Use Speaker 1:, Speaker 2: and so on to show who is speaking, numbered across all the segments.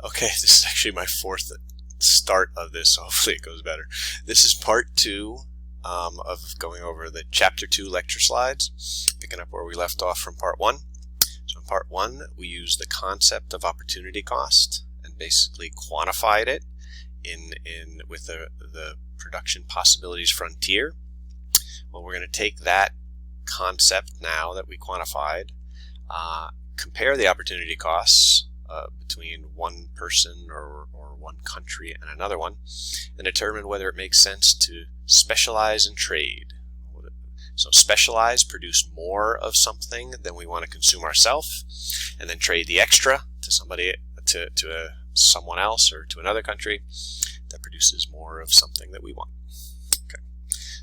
Speaker 1: Okay, this is actually my fourth start of this, so hopefully it goes better. This is part 2 of going over the Chapter 2 lecture slides, picking up where we left off from Part 1. So in Part 1, we used the concept of opportunity cost and basically quantified it with the production possibilities frontier. Well, we're going to take that concept now that we quantified, compare the opportunity costs between one person or one country and another one, and determine whether it makes sense to specialize and trade. So specialize, produce more of something than we want to consume ourselves, and then trade the extra to somebody, to someone else or to another country that produces more of something that we want. Okay.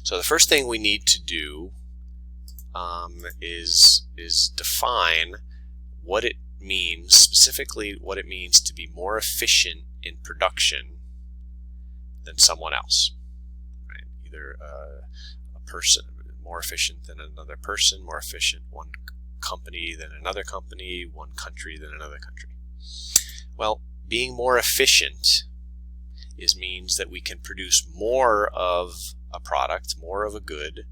Speaker 1: So the first thing we need to do is define what it means, specifically what it means to be more efficient in production than someone else. Right? Either a person more efficient than another person, more efficient one company than another company, one country than another country. Well, being more efficient means that we can produce more of a product, more of a good,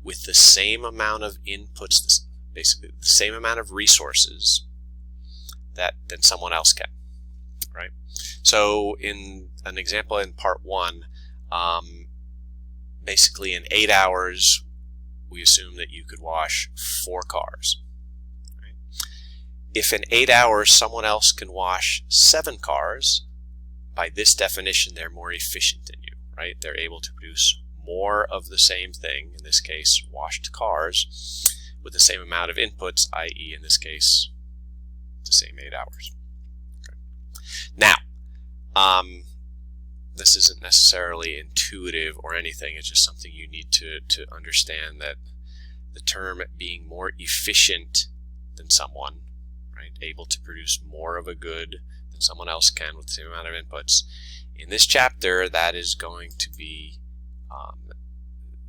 Speaker 1: with the same amount of inputs, basically the same amount of resources than someone else can, right? So in an example in Part 1, basically in 8 hours, we assume that you could wash 4 cars. Right? If in 8 hours someone else can wash 7 cars, by this definition, they're more efficient than you, right? They're able to produce more of the same thing, in this case, washed cars, with the same amount of inputs, i.e., in this case, the same 8 hours. Okay. Now, this isn't necessarily intuitive or anything. It's just something you need to understand, that the term being more efficient than someone, right, able to produce more of a good than someone else can with the same amount of inputs. In this chapter, that is going to be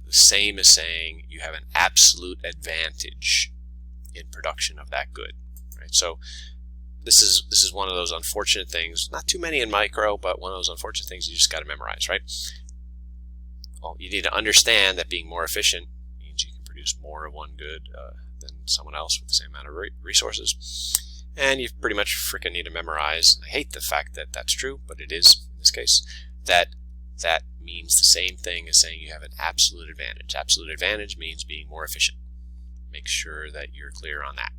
Speaker 1: the same as saying you have an absolute advantage in production of that good. Right? So this is one of those unfortunate things, not too many in micro, but one of those unfortunate things you just got to memorize, right? Well, you need to understand that being more efficient means you can produce more of one good than someone else with the same amount of resources. And you pretty much freaking need to memorize, I hate the fact that that's true, but it is in this case, that means the same thing as saying you have an absolute advantage. Absolute advantage means being more efficient. Make sure that you're clear on that.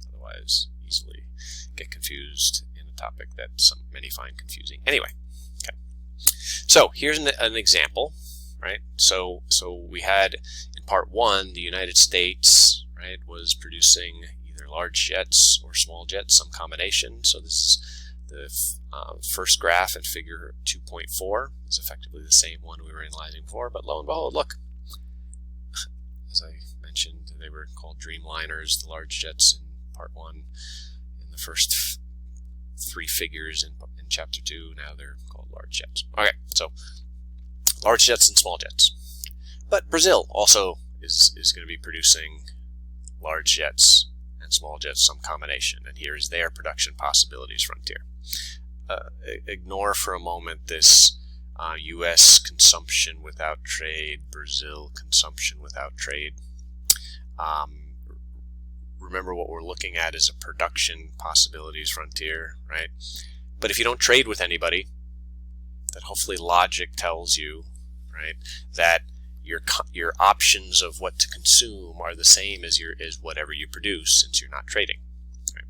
Speaker 1: Otherwise, easily get confused in a topic that many find confusing. Anyway, okay. So here's an example, right? So we had in Part 1, the United States, right, was producing either large jets or small jets, some combination. So this is the first graph in figure 2.4 is effectively the same one we were analyzing before, but lo and behold, look, as I mentioned, they were called Dreamliners, the large jets in Part 1. In the first 3 figures in Chapter 2, now they're called large jets. Okay, so large jets and small jets. But Brazil also is going to be producing large jets and small jets, some combination, and here is their production possibilities frontier. Ignore for a moment this U.S. consumption without trade, Brazil consumption without trade. Remember, what we're looking at is a production possibilities frontier, right? But if you don't trade with anybody, then hopefully logic tells you, right, that your options of what to consume are the same as whatever you produce, since you're not trading. Right?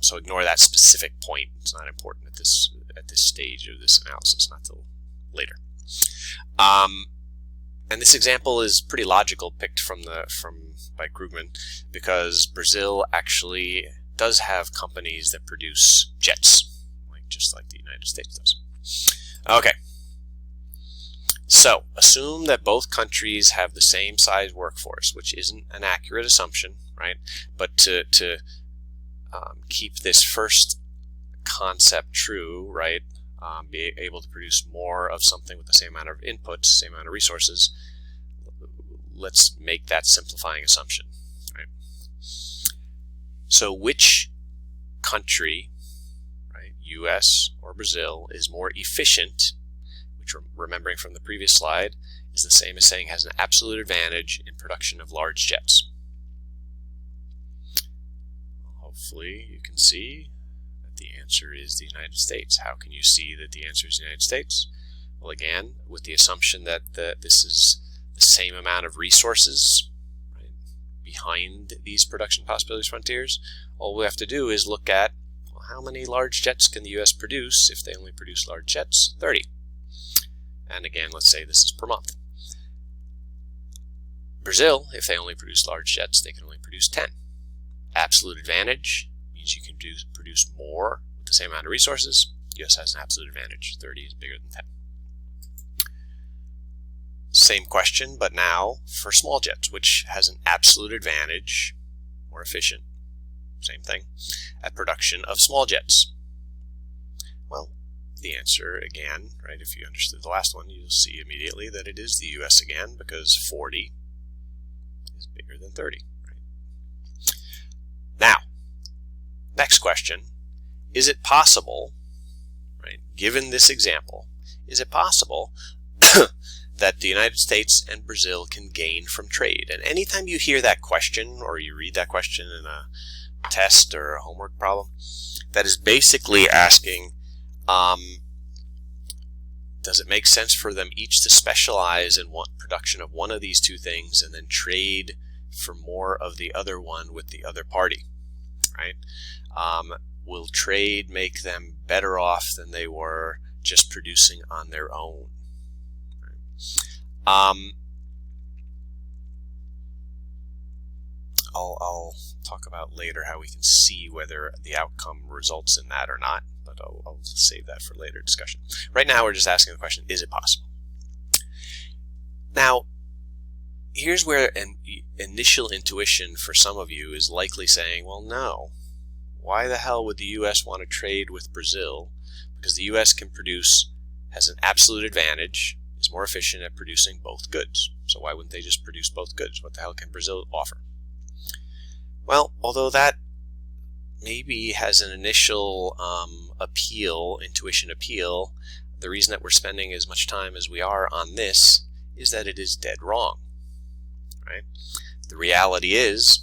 Speaker 1: So ignore that specific point. It's not important at this stage of this analysis, not till later. And this example is pretty logical, picked by Krugman, because Brazil actually does have companies that produce jets, just like the United States does. Okay. So assume that both countries have the same size workforce, which isn't an accurate assumption, right? But to keep this first concept true, right? Be able to produce more of something with the same amount of inputs, same amount of resources. Let's make that simplifying assumption, right? So which country, right, US or Brazil is more efficient, which, remembering from the previous slide, is the same as saying has an absolute advantage in production of large jets. Hopefully you can see that the answer is the United States. How can you see that the answer is the United States? Well, again, with the assumption that this is the same amount of resources, right, behind these production possibilities frontiers, all we have to do is look at, well, how many large jets can the US produce if they only produce large jets? 30. And again, let's say this is per month. Brazil, if they only produce large jets, they can only produce 10. Absolute advantage means you can produce more with the same amount of resources. US has an absolute advantage. 30 is bigger than 10. Same question, but now for small jets, which has an absolute advantage, more efficient, same thing, at production of small jets. Well, the answer again, right, if you understood the last one, you'll see immediately that it is the US again, because 40 is bigger than 30. Right? Now, next question, is it possible, right, given this example, is it possible that the United States and Brazil can gain from trade? And anytime you hear that question, or you read that question in a test or a homework problem, that is basically asking, does it make sense for them each to specialize in production of one of these two things and then trade for more of the other one with the other party, right? Will trade make them better off than they were just producing on their own? I'll talk about later how we can see whether the outcome results in that or not, but I'll save that for later discussion. Right now we're just asking the question, is it possible? Now, here's where an initial intuition for some of you is likely saying, well, no. Why the hell would the US want to trade with Brazil? Because the US has an absolute advantage, is more efficient at producing both goods. So why wouldn't they just produce both goods? What the hell can Brazil offer? Well, although that maybe has an initial intuition appeal, the reason that we're spending as much time as we are on this is that it is dead wrong, right? The reality is,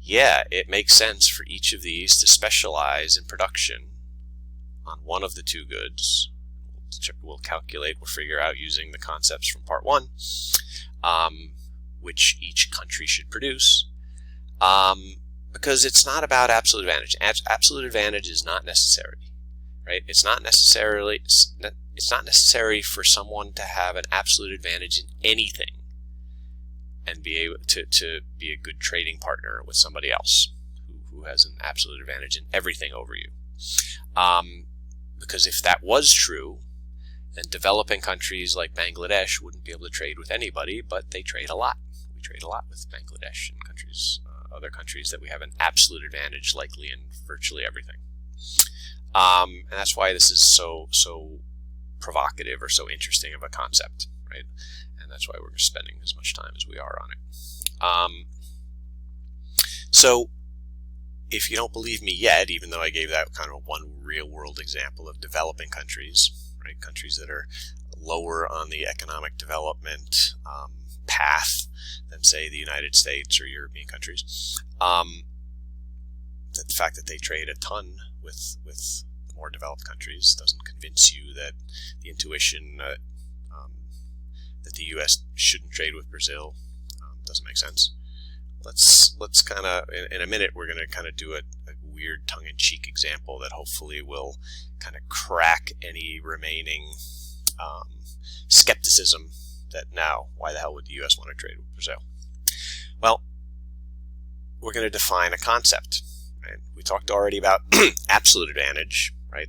Speaker 1: yeah, it makes sense for each of these to specialize in production on one of the two goods. We'll figure out using the concepts from part 1, which each country should produce, because it's not about absolute advantage. Absolute advantage is not necessary, right? It's not necessary for someone to have an absolute advantage in anything and be able to be a good trading partner with somebody else who has an absolute advantage in everything over you. Because if that was true, then developing countries like Bangladesh wouldn't be able to trade with anybody, but they trade a lot. We trade a lot with Bangladesh and other countries that we have an absolute advantage likely in virtually everything. And that's why this is so provocative or so interesting of a concept, right? And that's why we're spending as much time as we are on it. So if you don't believe me yet, even though I gave that kind of one real-world example of developing countries, right, countries that are lower on the economic development path than, say, the United States or European countries, the fact that they trade a ton with the more developed countries doesn't convince you that the intuition that the U.S. shouldn't trade with Brazil doesn't make sense. Let's kind of, in a minute, we're going to kind of do a weird tongue-in-cheek example that hopefully will kind of crack any remaining skepticism that now, why the hell would the U.S. want to trade with Brazil? Well, we're going to define a concept. Right? We talked already about absolute advantage, right?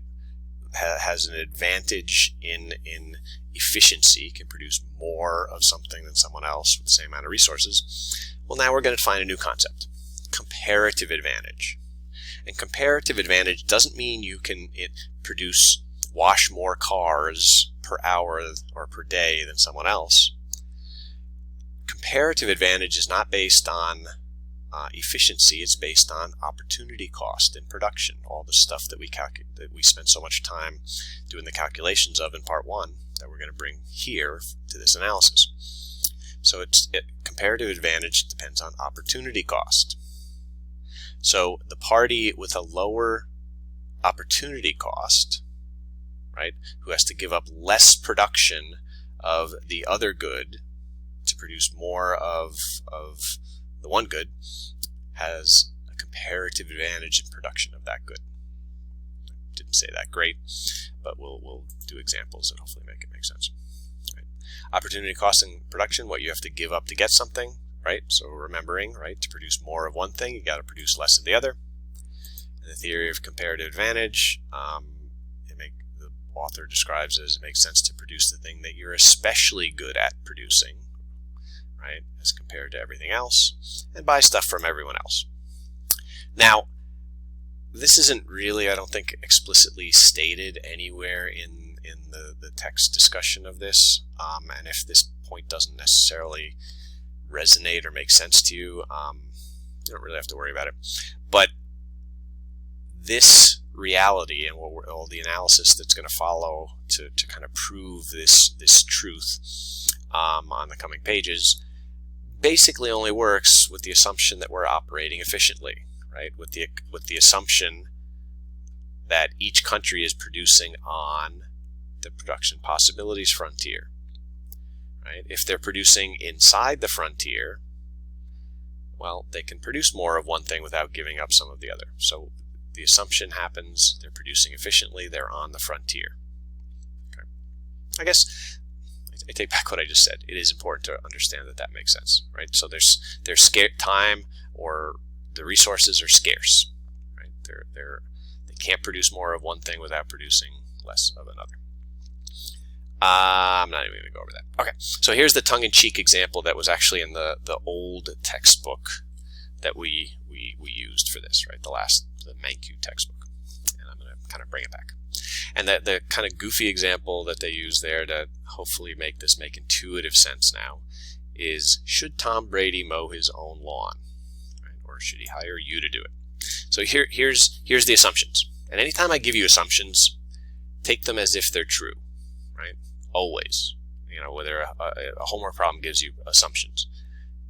Speaker 1: Has an advantage in efficiency, can produce more of something than someone else with the same amount of resources. Well, now we're going to define a new concept, comparative advantage. And comparative advantage doesn't mean you can wash more cars per hour or per day than someone else. Comparative advantage is not based on efficiency, it's based on opportunity cost in production. All the stuff that we spend so much time doing the calculations of in part 1 that we're going to bring here to this analysis. So comparative advantage depends on opportunity cost. So the party with a lower opportunity cost, right, who has to give up less production of the other good to produce more of the one good, has a comparative advantage in production of that good. Didn't say that great, but we'll do examples and hopefully make it make sense. Right. Opportunity cost in production, what you have to give up to get something, right? So remembering, right, to produce more of one thing, you got to produce less of the other. And the theory of comparative advantage, the author describes as it makes sense to produce the thing that you're especially good at producing, right, as compared to everything else, and buy stuff from everyone else. Now, this isn't really, I don't think, explicitly stated anywhere in the text discussion of this, and if this point doesn't necessarily resonate or make sense to you, you don't really have to worry about it. But this reality and all the analysis that's going to follow to kind of prove this truth on the coming pages basically only works with the assumption that we're operating efficiently, right? With the assumption that each country is producing on the production possibilities frontier, right? If they're producing inside the frontier, well, they can produce more of one thing without giving up some of the other. So the assumption happens, they're producing efficiently, they're on the frontier. Okay. I guess I take back what I just said. It is important to understand that makes sense, right? So there's time, or the resources are scarce, right? They can't produce more of one thing without producing less of another. I'm not even going to go over that. Okay, so here's the tongue-in-cheek example that was actually in the old textbook that we used for this, right? The Mankiw textbook, and I'm going to kind of bring it back. And the kind of goofy example that they use there to hopefully make this make intuitive sense now is, should Tom Brady mow his own lawn, right? Or should he hire you to do it? So here's the assumptions. And anytime I give you assumptions, take them as if they're true, right? Always. You know, whether a homework problem gives you assumptions,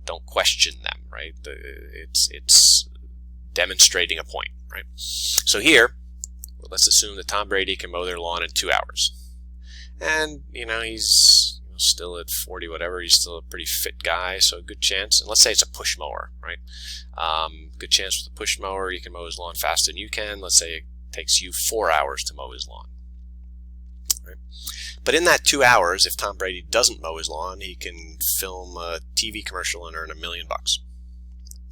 Speaker 1: don't question them, right? It's demonstrating a point, right? So here, let's assume that Tom Brady can mow their lawn in 2 hours. And, he's still at 40 whatever, he's still a pretty fit guy, so a good chance. And let's say it's a push mower, right? Good chance with a push mower, you can mow his lawn faster than you can. Let's say it takes you 4 hours to mow his lawn. Right? But in that 2 hours, if Tom Brady doesn't mow his lawn, he can film a TV commercial and earn $1 million. Let's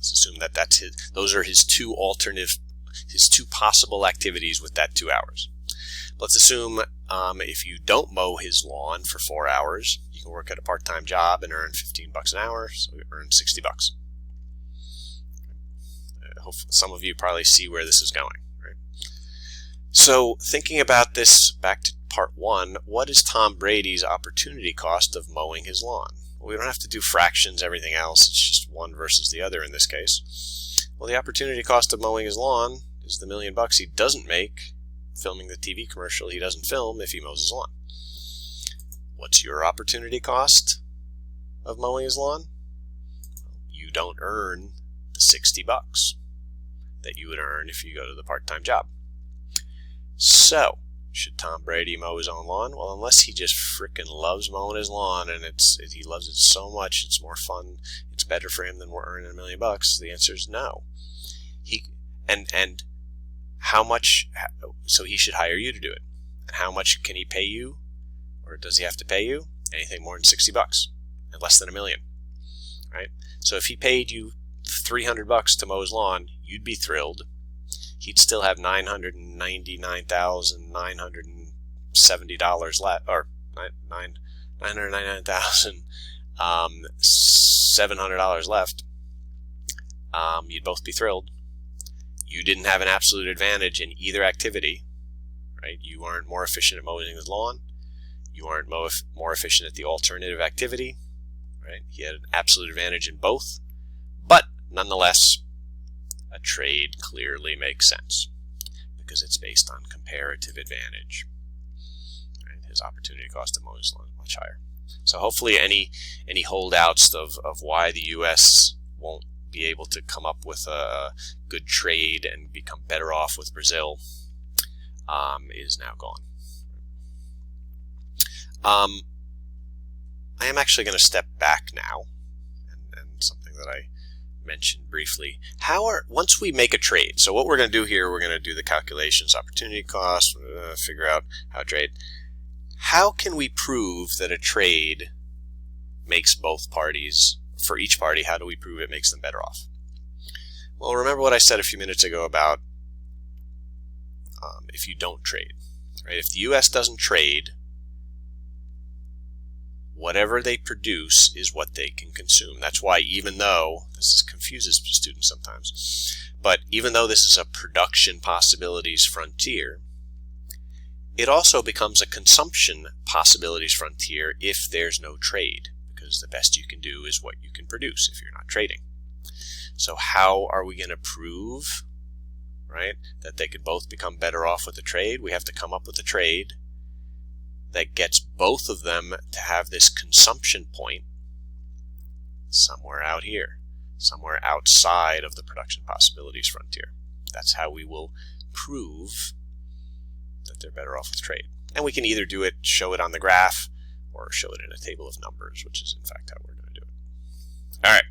Speaker 1: assume that those are his two possible activities with that 2 hours. Let's assume if you don't mow his lawn for 4 hours, you can work at a part-time job and earn $15 an hour, so you earn $60. Hopefully, some of you probably see where this is going, right? So thinking about this back to part 1, what is Tom Brady's opportunity cost of mowing his lawn? Well, we don't have to do fractions, everything else. It's just one versus the other in this case. Well, the opportunity cost of mowing his lawn is the $1 million he doesn't make filming the TV commercial he doesn't film if he mows his lawn. What's your opportunity cost of mowing his lawn? You don't earn the $60 that you would earn if you go to the part-time job. So, should Tom Brady mow his own lawn? Well, unless he just frickin' loves mowing his lawn and he loves it so much, it's more fun, it's better for him than we're earning $1 million, the answer is no. And how much, so he should hire you to do it. And how much can he pay you? Or does he have to pay you? Anything more than $60 and less than $1 million, right? So if he paid you $300 to mow his lawn, you'd be thrilled. He'd still have $999,970 left, or $999,700 left. You'd both be thrilled. You didn't have an absolute advantage in either activity, right? You aren't more efficient at mowing his lawn. You aren't more efficient at the alternative activity, right? He had an absolute advantage in both. But nonetheless, a trade clearly makes sense because it's based on comparative advantage. Right? His opportunity cost of money is much higher. So hopefully any holdouts of why the U.S. won't be able to come up with a good trade and become better off with Brazil is now gone. I am actually going to step back now, and something that I mentioned briefly. Once we make a trade, so what we're going to do here, we're going to do the calculations, opportunity cost, figure out how to trade. How can we prove that a trade makes both parties, for each party, how do we prove it makes them better off? Well, remember what I said a few minutes ago about if you don't trade, right? If the U.S. doesn't trade, whatever they produce is what they can consume. That's why even though, this confuses students sometimes, but even though this is a production possibilities frontier, it also becomes a consumption possibilities frontier if there's no trade, because the best you can do is what you can produce if you're not trading. So how are we going to prove, right, that they could both become better off with a trade? We have to come up with a trade that gets both of them to have this consumption point somewhere out here, somewhere outside of the production possibilities frontier. That's how we will prove that they're better off with trade. And we can either do it, show it on the graph, or show it in a table of numbers, which is in fact how we're going to do it. All right,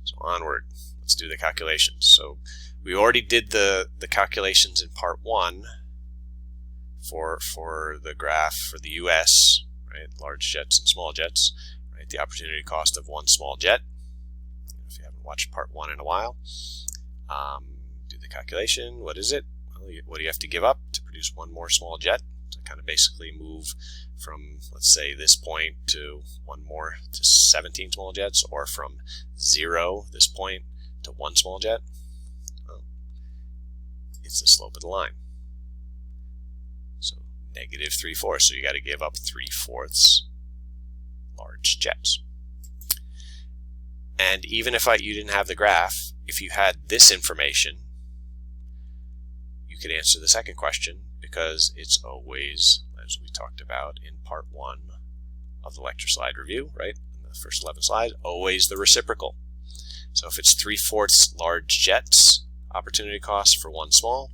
Speaker 1: so onward. Let's do the calculations. So we already did the calculations in part 1 for the graph for the U.S., right? Large jets and small jets, right? The opportunity cost of one small jet. If you haven't watched part 1 in a while, do the calculation. What is it? Well, what do you have to give up to produce one more small jet? To kind of basically move from, let's say, this point to one more to 17 small jets, or from 0, this point, to one small jet. Well, it's the slope of the line. So negative 3/4. So you got to give up 3/4 large jets. And even if you didn't have the graph, if you had this information, you could answer the second question, because it's always, as we talked about in part 1 of the lecture slide review, right, in the first 11 slides, always the reciprocal. So if it's 3/4 large jets, opportunity cost for one small,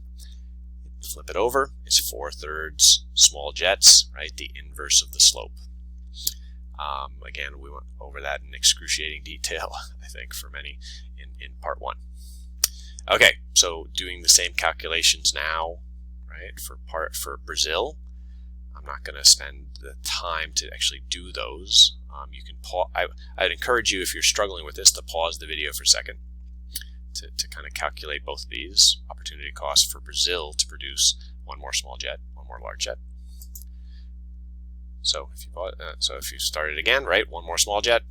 Speaker 1: flip it over, it's 4/3 small jets, right, the inverse of the slope. Again, we went over that in excruciating detail, I think, for many in part 1. Okay, so doing the same calculations now, right, for Brazil. I'm not going to spend the time to actually do those. You can pause. I'd encourage you, if you're struggling with this, to pause the video for a second to kind of calculate both of these. Opportunity cost for Brazil to produce one more small jet, one more large jet. So if you started again, right, one more small jet,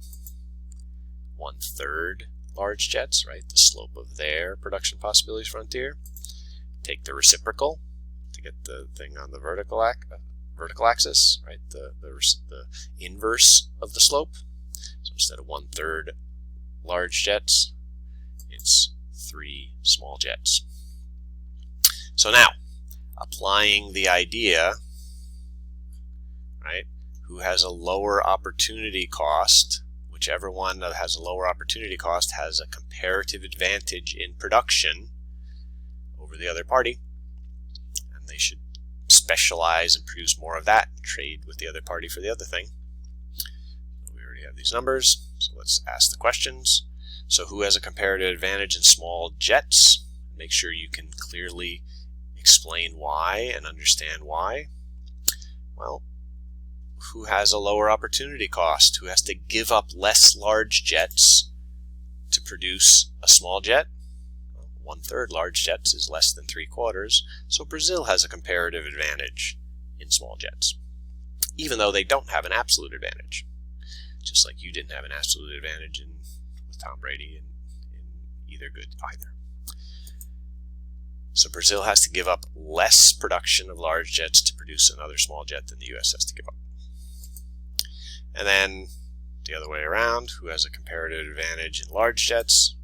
Speaker 1: 1/3 large jets, right, the slope of their production possibilities frontier. Take the reciprocal to get the thing on the vertical axis, right, the inverse of the slope. So instead of 1/3 large jets, it's 3 small jets. So now, applying the idea, right, who has a lower opportunity cost, whichever one that has a lower opportunity cost has a comparative advantage in production over the other party, and they should specialize and produce more of that and trade with the other party for the other thing. We already have these numbers, so let's ask the questions. So who has a comparative advantage in small jets? Make sure you can clearly explain why and understand why. Well, who has a lower opportunity cost? Who has to give up less large jets to produce a small jet? Well, 1/3 large jets is less than 3/4, so Brazil has a comparative advantage in small jets, even though they don't have an absolute advantage. Just like you didn't have an absolute advantage with Tom Brady in either good either. So Brazil has to give up less production of large jets to produce another small jet than the U.S. has to give up. And then the other way around, who has a comparative advantage in large jets?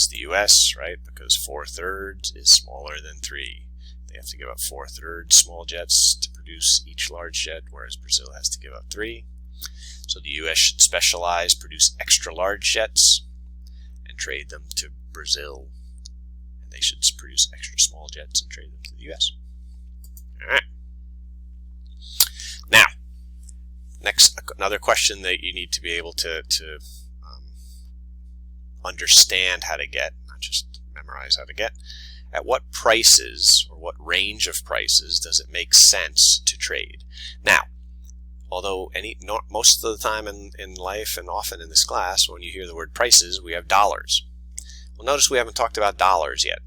Speaker 1: It's the US, right? Because 4/3 is smaller than 3. They have to give up 4/3 small jets to produce each large jet, whereas Brazil has to give up 3. So the US should specialize, produce extra large jets, and trade them to Brazil. And they should produce extra small jets and trade them to the US. All right. Now, another question that you need to be able to understand how to get, not just memorize how to get. At what prices or what range of prices does it make sense to trade? Now, although most of the time in life and often in this class, when you hear the word prices, we have dollars. Well, notice we haven't talked about dollars yet.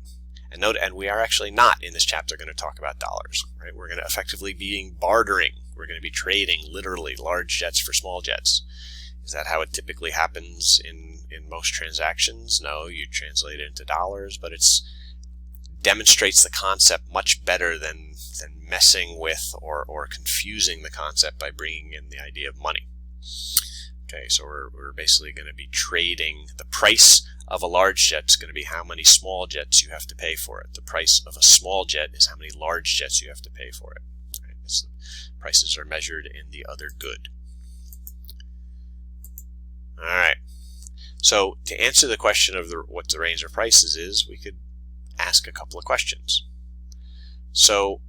Speaker 1: And we are actually not in this chapter going to talk about dollars. Right? We're going to effectively be bartering. We're going to be trading literally large jets for small jets. Is that how it typically happens in most transactions? No, you translate it into dollars, but it demonstrates the concept much better than messing with or confusing the concept by bringing in the idea of money. Okay, so we're basically going to be trading. The price of a large jet is going to be how many small jets you have to pay for it. The price of a small jet is how many large jets you have to pay for it. Right? Prices are measured in the other good. All right. So to answer the question of what the range of prices is, we could ask a couple of questions. So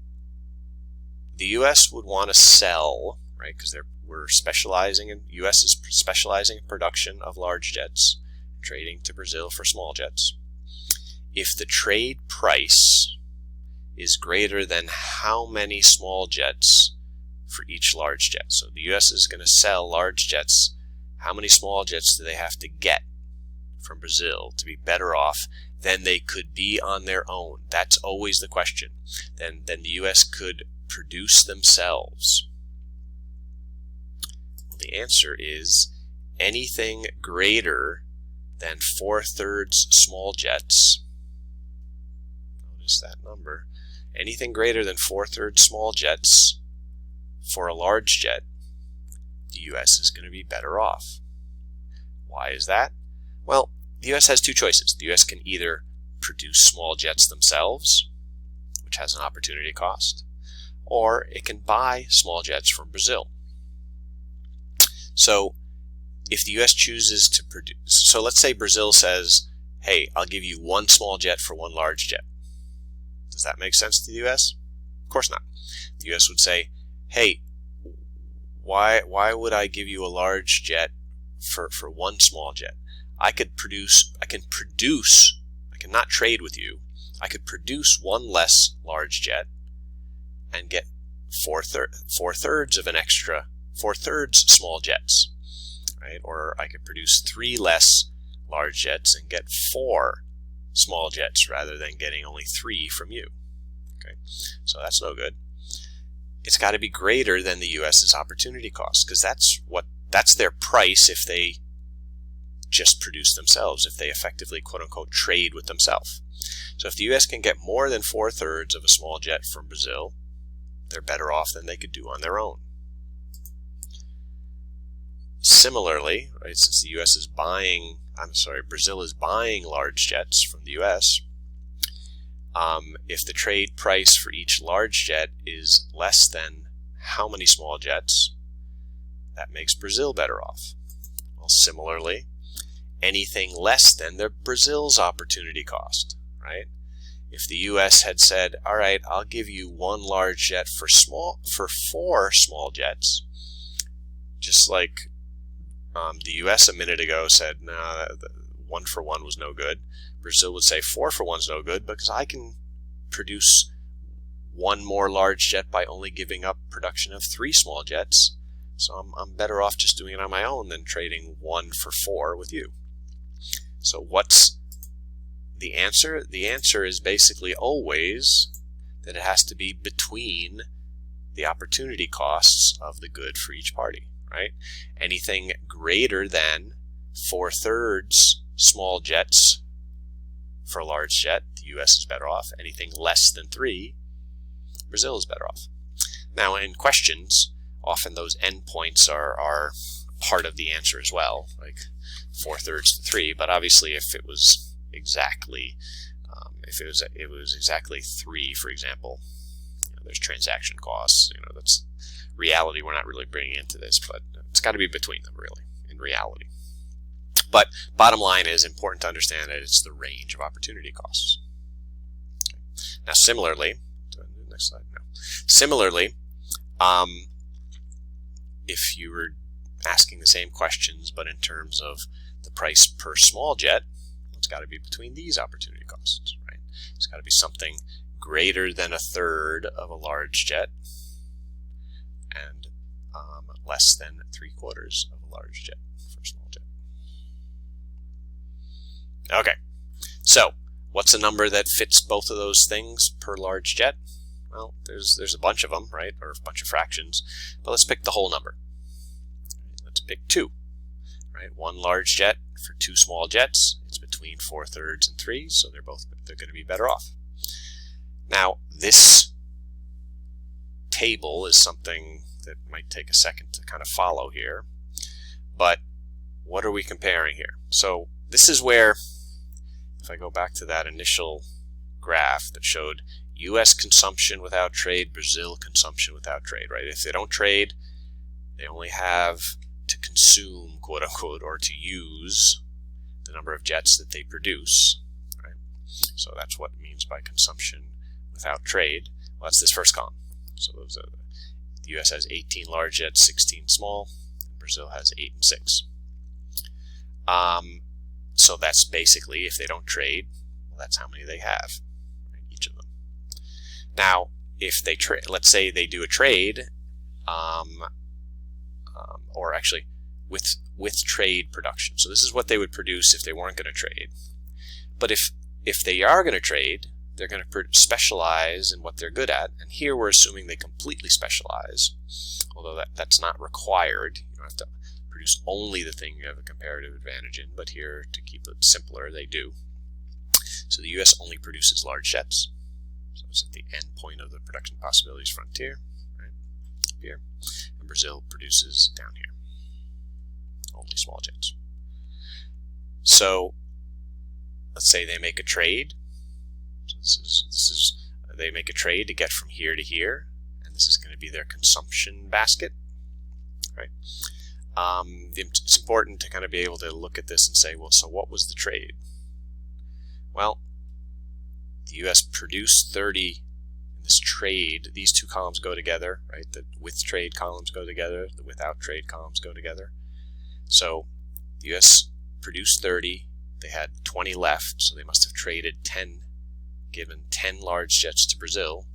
Speaker 1: the U.S. would want to sell, right? Because we're specializing in U.S. is specializing in production of large jets, trading to Brazil for small jets. If the trade price is greater than how many small jets for each large jet, so the U.S. is going to sell large jets. How many small jets do they have to get from Brazil to be better off than they could be on their own? That's always the question. Then the U.S. could produce themselves. Well, the answer is anything greater than 4/3 small jets. Notice that number. Anything greater than 4/3 small jets for a large jet, the U.S. is going to be better off. Why is that? Well, the U.S. has two choices. The U.S. can either produce small jets themselves, which has an opportunity cost, or it can buy small jets from Brazil. So if the U.S. chooses to produce, so let's say Brazil says, hey, I'll give you one small jet for one large jet. Does that make sense to the U.S.? Of course not. The U.S. would say, hey, why would I give you a large jet for one small jet? I cannot trade with you. I could produce one less large jet and get 4/3 of an extra 4/3 small jets, right? Or I could produce 3 less large jets and get 4 small jets rather than getting only 3 from you. Okay, so that's no good. It's got to be greater than the U.S.'s opportunity cost, because that's their price if they just produce themselves, if they effectively, quote-unquote, trade with themselves. So if the U.S. can get more than 4/3 of a small jet from Brazil, they're better off than they could do on their own. Similarly, right, since the U.S. is Brazil is buying large jets from the U.S., if the trade price for each large jet is less than how many small jets, that makes Brazil better off. Well, similarly, anything less than Brazil's opportunity cost, right? If the U.S. had said, all right, I'll give you one large jet for 4 small jets, just like the U.S. a minute ago said, no, 1 for 1 was no good. Brazil would say 4 for 1 is no good because I can produce one more large jet by only giving up production of 3 small jets. So I'm better off just doing it on my own than trading 1 for 4 with you. So what's the answer? The answer is basically always that it has to be between the opportunity costs of the good for each party, right? Anything greater than 4/3 small jets for a large jet, the U.S. is better off. Anything less than 3, Brazil is better off. Now, in questions, often those endpoints are part of the answer as well, like 4/3 to 3. But obviously, if exactly, if it was exactly 3, for example, there's transaction costs. That's reality. We're not really bringing into this, but it's got to be between them, really, in reality. But bottom line is important to understand that it's the range of opportunity costs. Okay. Now, similarly, next slide. No. Similarly, if you were asking the same questions, but in terms of the price per small jet, it's got to be between these opportunity costs, right? It's got to be something greater than 1/3 of a large jet and less than 3/4 of a large jet for a small jet. Okay, so what's a number that fits both of those things per large jet? Well, there's a bunch of them, right, or a bunch of fractions, but let's pick the whole number. Let's pick 2, right? 1 large jet for 2 small jets. It's between 4/3 and 3, so they're going to be better off. Now, this table is something that might take a second to kind of follow here, but what are we comparing here? So this is where, if I go back to that initial graph that showed U.S. consumption without trade, Brazil consumption without trade, right? If they don't trade, they only have to consume, quote unquote, or to use the number of jets that they produce, right? So that's what it means by consumption without trade. Well, that's this first column. So those are the U.S. has 18 large jets, 16 small, and Brazil has 8 and 6. So that's basically, if they don't trade, well, that's how many they have, right, each of them. Now, if they trade, let's say they do a trade, or actually with trade production. So this is what they would produce if they weren't going to trade. But if they are going to trade, they're going to specialize in what they're good at. And here we're assuming they completely specialize, although that's not required. You don't have to produce only the thing you have a comparative advantage in, but here, to keep it simpler, they do. So the U.S. only produces large jets. So it's at the end point of the production possibilities frontier, right, up here. And Brazil produces down here, only small jets. So let's say they make a trade. So they make a trade to get from here to here, and this is going to be their consumption basket, right? It's important to kind of be able to look at this and say, well, so what was the trade? Well, the U.S. produced 30 in this trade. These two columns go together, right? The with trade columns go together, the without trade columns go together. So the U.S. produced 30. They had 20 left, so they must have traded 10, given 10 large jets to Brazil.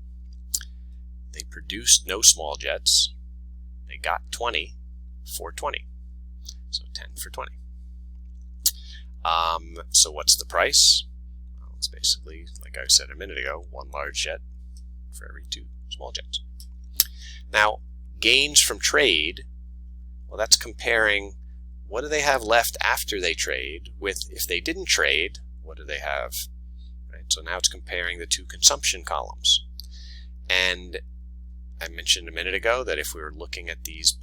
Speaker 1: They produced no small jets. They got 20 for 20. So 10 for 20. So what's the price? Well, it's basically, like I said a minute ago, 1 large jet for every 2 small jets. Now, gains from trade, well, that's comparing what do they have left after they trade with, if they didn't trade, what do they have? Right? So now it's comparing the 2 consumption columns. And I mentioned a minute ago that if we were looking at these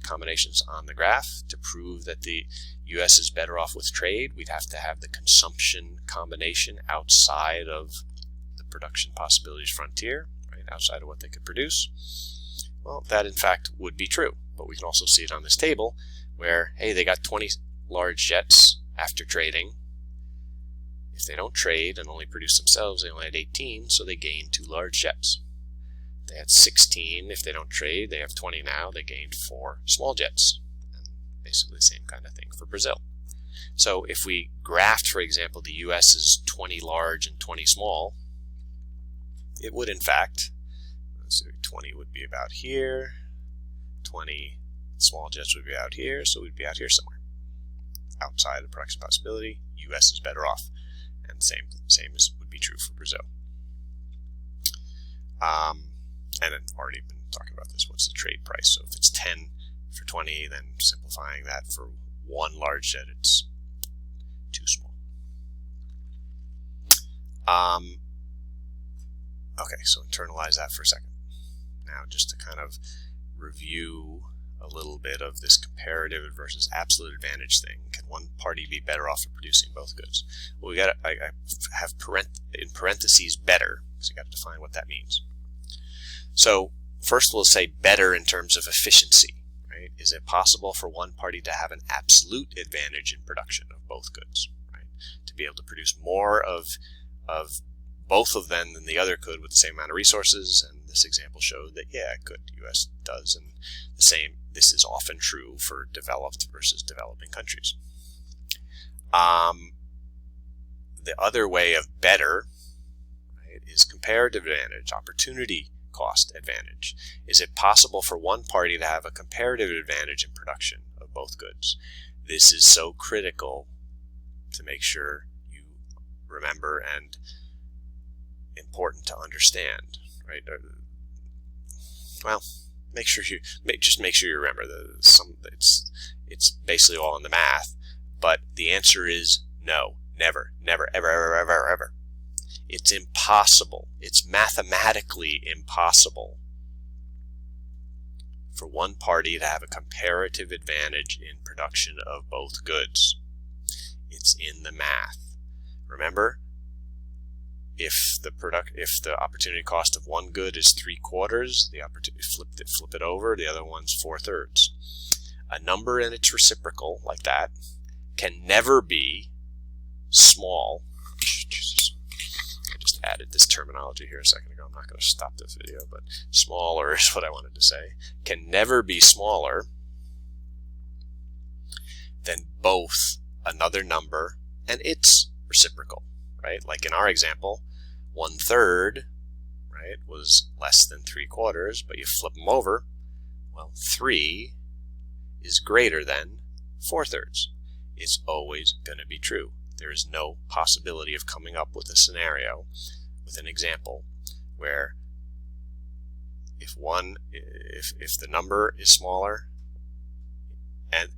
Speaker 1: combinations on the graph to prove that the U.S. is better off with trade, we'd have to have the consumption combination outside of the production possibilities frontier, right, outside of what they could produce. Well, that in fact would be true, but we can also see it on this table where, hey, they got 20 large jets after trading. If they don't trade and only produce themselves, they only had 18, so they gained 2 large jets. They had 16. If they don't trade, they have 20 now. They gained 4 small jets. And basically the same kind of thing for Brazil. So if we graphed, for example, the U.S.'s 20 large and 20 small, it would in fact, let's see, 20 would be about here, 20 small jets would be out here, so we'd be out here somewhere. Outside the production possibility, U.S. is better off. And same as would be true for Brazil. And I've already been talking about this. What's the trade price? So if it's 10 for 20, then simplifying that for 1 large jet, it's 2 small. Okay, so internalize that for a second. Now, just to kind of review a little bit of this comparative versus absolute advantage thing. Can one party be better off at producing both goods? Well, I have in parentheses better, because you got to define what that means. So first we'll say better in terms of efficiency. Right? Is it possible for one party to have an absolute advantage in production of both goods? Right? To be able to produce more of both of them than the other could with the same amount of resources, and this example showed that yeah, it could. The U.S. does, and the same. This is often true for developed versus developing countries. The other way of better, right, is comparative advantage, opportunity cost advantage. Is it possible for one party to have a comparative advantage in production of both goods? This is so critical to make sure you remember and important to understand, right? Well, make sure you remember it's basically all in the math, but the answer is no, never, never, ever, ever, ever, ever. It's impossible. It's mathematically impossible for one party to have a comparative advantage in production of both goods. It's in the math. Remember, if the opportunity cost of one good is 3/4, the opportunity flip it over, the other one's 4/3. A number and its reciprocal like that can never be small. Jesus. I just added this terminology here a second ago. I'm not going to stop this video, but smaller is what I wanted to say. Can never be smaller than both another number and its reciprocal, right? Like in our example, 1/3, right, was less than 3/4, but you flip them over, well, 3 is greater than 4/3. It's always going to be true. There is no possibility of coming up with a scenario, with an example, where if the number is smaller, and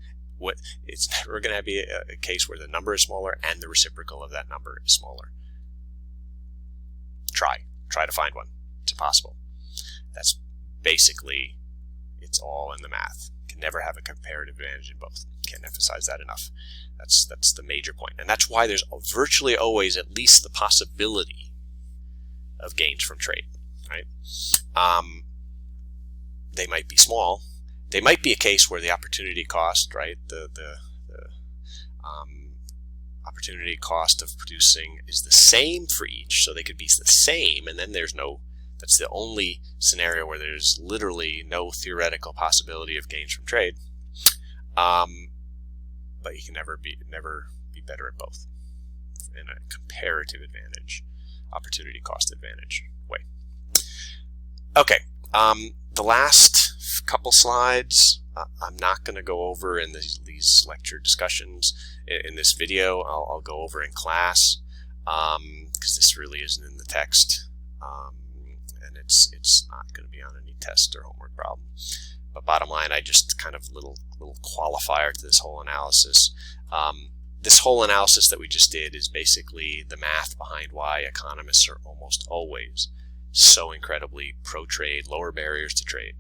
Speaker 1: it's never going to be a case where the number is smaller and the reciprocal of that number is smaller. Try to find one. It's impossible. That's basically, it's all in the math. Can never have a comparative advantage in both. Can't emphasize that enough. That's the major point. And that's why there's virtually always at least the possibility of gains from trade, right? They might be small. They might be a case where the opportunity cost, right, the opportunity cost of producing is the same for each, so they could be the same, and then that's the only scenario where there's literally no theoretical possibility of gains from trade. But you can never be better at both in a comparative advantage, opportunity cost advantage way. Okay, the last couple slides I'm not going to go over in these lecture discussions in this video. I'll go over in class because this really isn't in the text, and it's not going to be on any test or homework problem. But bottom line, I just kind of little qualifier to this whole analysis. This whole analysis that we just did is basically the math behind why economists are almost always so incredibly pro-trade, lower barriers to trade.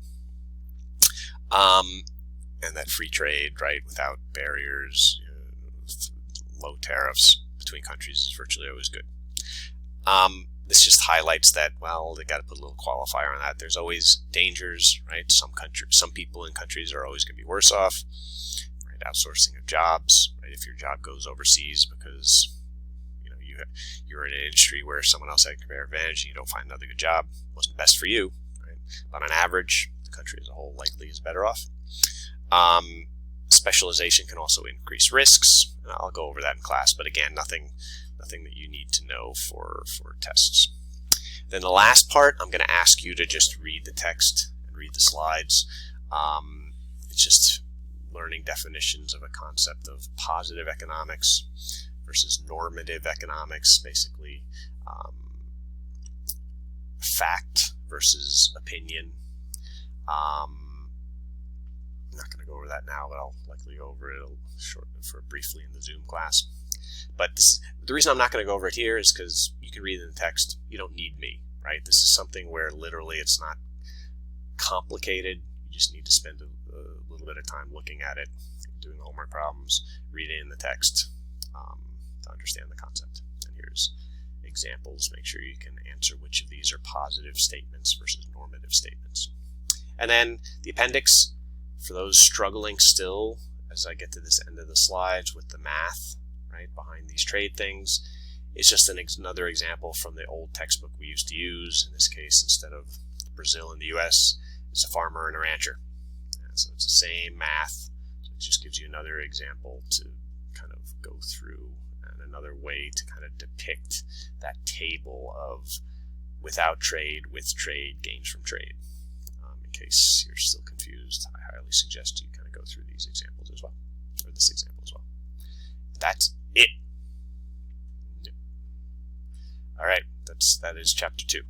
Speaker 1: And that free trade, right, without barriers, low tariffs between countries is virtually always good. This just highlights that, well, they got to put a little qualifier on that. There's always dangers, right? Some people in countries are always going to be worse off, right? Outsourcing of jobs, right? If your job goes overseas because you're in an industry where someone else had a comparative advantage and you don't find another good job, wasn't best for you, right? But on average, the country as a whole likely is better off. Specialization can also increase risks. I'll go over that in class, but again, nothing that you need to know for tests. Then the last part, I'm going to ask you to just read the text and read the slides. It's just learning definitions of a concept of positive economics versus normative economics, basically fact versus opinion. I'm not going to go over that now, but I'll likely go over it briefly in the Zoom class. But the reason I'm not going to go over it here is because you can read it in the text. You don't need me, right? This is something where literally it's not complicated. You just need to spend a little bit of time looking at it, doing the homework problems, reading the text to understand the concept. And here's examples. Make sure you can answer which of these are positive statements versus normative statements. And then the appendix, for those struggling still, as I get to this end of the slides with the math, right, behind these trade things, it's just another example from the old textbook we used to use. In this case, instead of Brazil and the US, it's a farmer and a rancher. And so it's the same math. So it just gives you another example to kind of go through, and another way to kind of depict that table of without trade, with trade, gains from trade. In case you're still confused, I highly suggest you kind of go through these examples as well, or this example as well. That's it. All right, that is chapter 2.